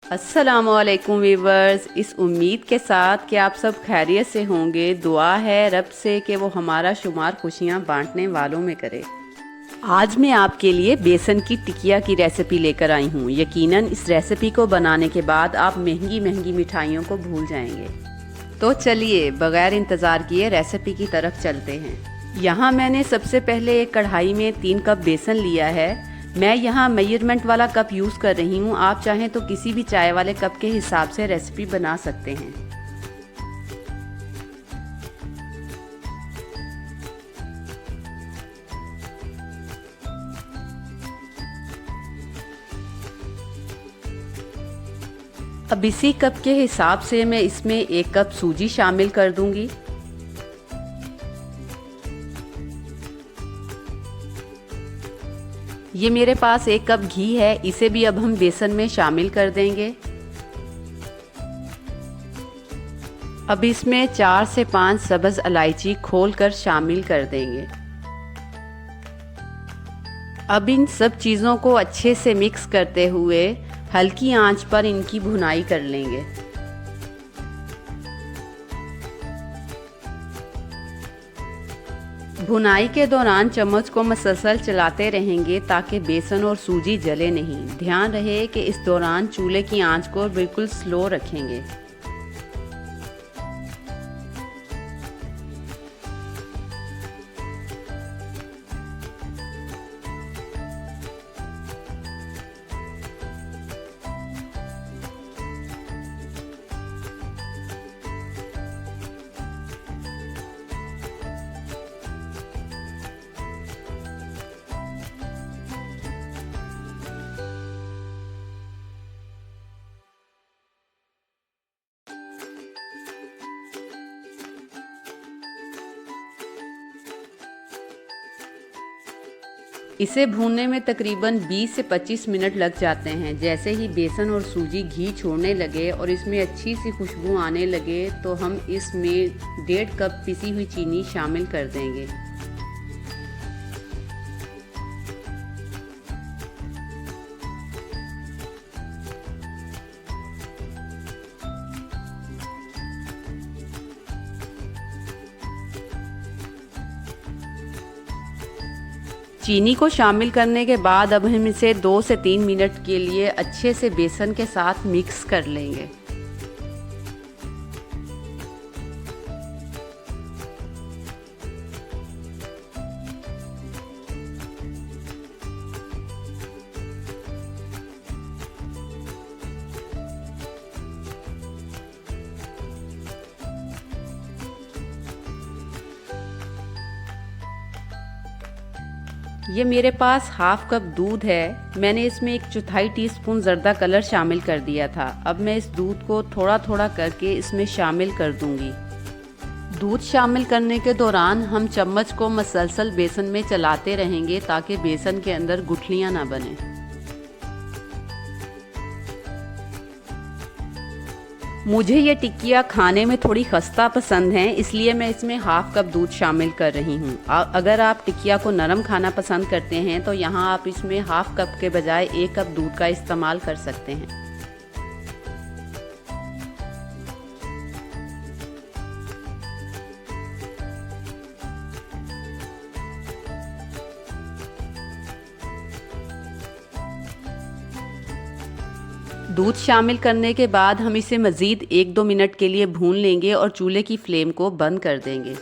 अस्सलामुअलैकुम वीवर्स। इस उम्मीद के साथ कि आप सब खैरियत से होंगे, दुआ है रब से कि वो हमारा शुमार खुशियाँ बांटने वालों में करे। आज मैं आपके लिए बेसन की टिकिया की रेसिपी लेकर आई हूँ। यकीनन इस रेसिपी को बनाने के बाद आप महंगी महंगी मिठाइयों को भूल जाएंगे। तो चलिए बगैर इंतज़ार किए रेसिपी की तरफ चलते हैं। यहाँ मैंने सबसे पहले एक कढ़ाई में 3 कप बेसन लिया है। मैं यहाँ मेजरमेंट वाला कप यूज़ कर रही हूँ। आप चाहें तो किसी भी चाय वाले कप के हिसाब से रेसिपी बना सकते हैं। अब इसी कप के हिसाब से मैं इसमें 1 कप सूजी शामिल कर दूंगी। ये मेरे पास 1 कप घी है, इसे भी अब हम बेसन में शामिल कर देंगे। अब इसमें 4 से 5 सब्ज़ इलायची खोलकर शामिल कर देंगे। अब इन सब चीज़ों को अच्छे से मिक्स करते हुए हल्की आंच पर इनकी भुनाई कर लेंगे। भुनाई के दौरान चम्मच को मसलसल चलाते रहेंगे ताकि बेसन और सूजी जले नहीं। ध्यान रहे कि इस दौरान चूल्हे की आंच को बिल्कुल स्लो रखेंगे। इसे भूनने में तकरीबन 20 से 25 मिनट लग जाते हैं। जैसे ही बेसन और सूजी घी छोड़ने लगे और इसमें अच्छी सी खुशबू आने लगे तो हम इसमें 1.5 कप पिसी हुई चीनी शामिल कर देंगे। चीनी को शामिल करने के बाद अब हम इसे 2 से 3 मिनट के लिए अच्छे से बेसन के साथ मिक्स कर लेंगे। ये मेरे पास हाफ कप दूध है। मैंने इसमें 1/4 टीस्पून ज़र्दा कलर शामिल कर दिया था। अब मैं इस दूध को थोड़ा थोड़ा करके इसमें शामिल कर दूंगी। दूध शामिल करने के दौरान हम चम्मच को मसलसल बेसन में चलाते रहेंगे ताकि बेसन के अंदर गुठलियां ना बने। मुझे ये टिक्कियाँ खाने में थोड़ी खस्ता पसंद हैं, इसलिए मैं इसमें हाफ कप दूध शामिल कर रही हूँ। अगर आप टिक्किया को नरम खाना पसंद करते हैं तो यहाँ आप इसमें हाफ कप के बजाय 1 कप दूध का इस्तेमाल कर सकते हैं। दूध शामिल करने के बाद हम इसे मज़ीद 1-2 मिनट के लिए भून लेंगे और चूल्हे की फ्लेम को बंद कर देंगे।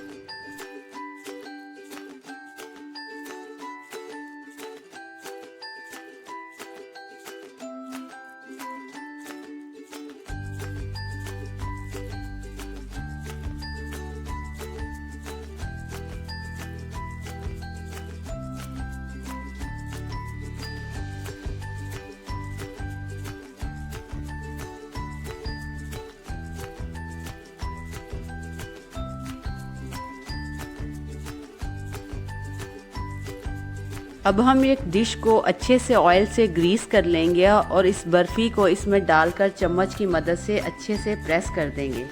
अब हम एक डिश को अच्छे से ऑयल से ग्रीस कर लेंगे और इस बर्फ़ी को इसमें डालकर चम्मच की मदद से अच्छे से प्रेस कर देंगे।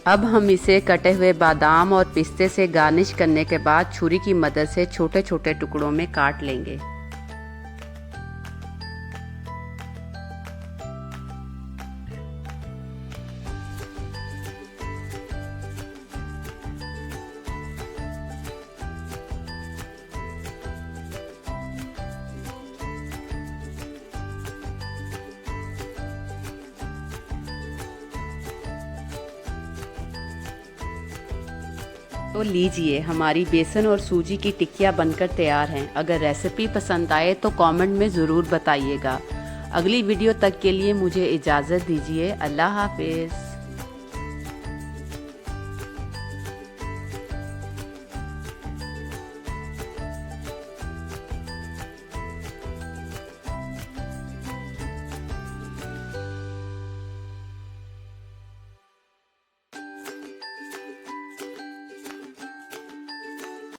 अब हम इसे कटे हुए बादाम और पिस्ते से गार्निश करने के बाद छुरी की मदद से छोटे छोटे टुकड़ों में काट लेंगे। तो लीजिए, हमारी बेसन और सूजी की टिक्कियाँ बनकर तैयार हैं। अगर रेसिपी पसंद आए तो कमेंट में ज़रूर बताइएगा। अगली वीडियो तक के लिए मुझे इजाज़त दीजिए। अल्लाह हाफिज़।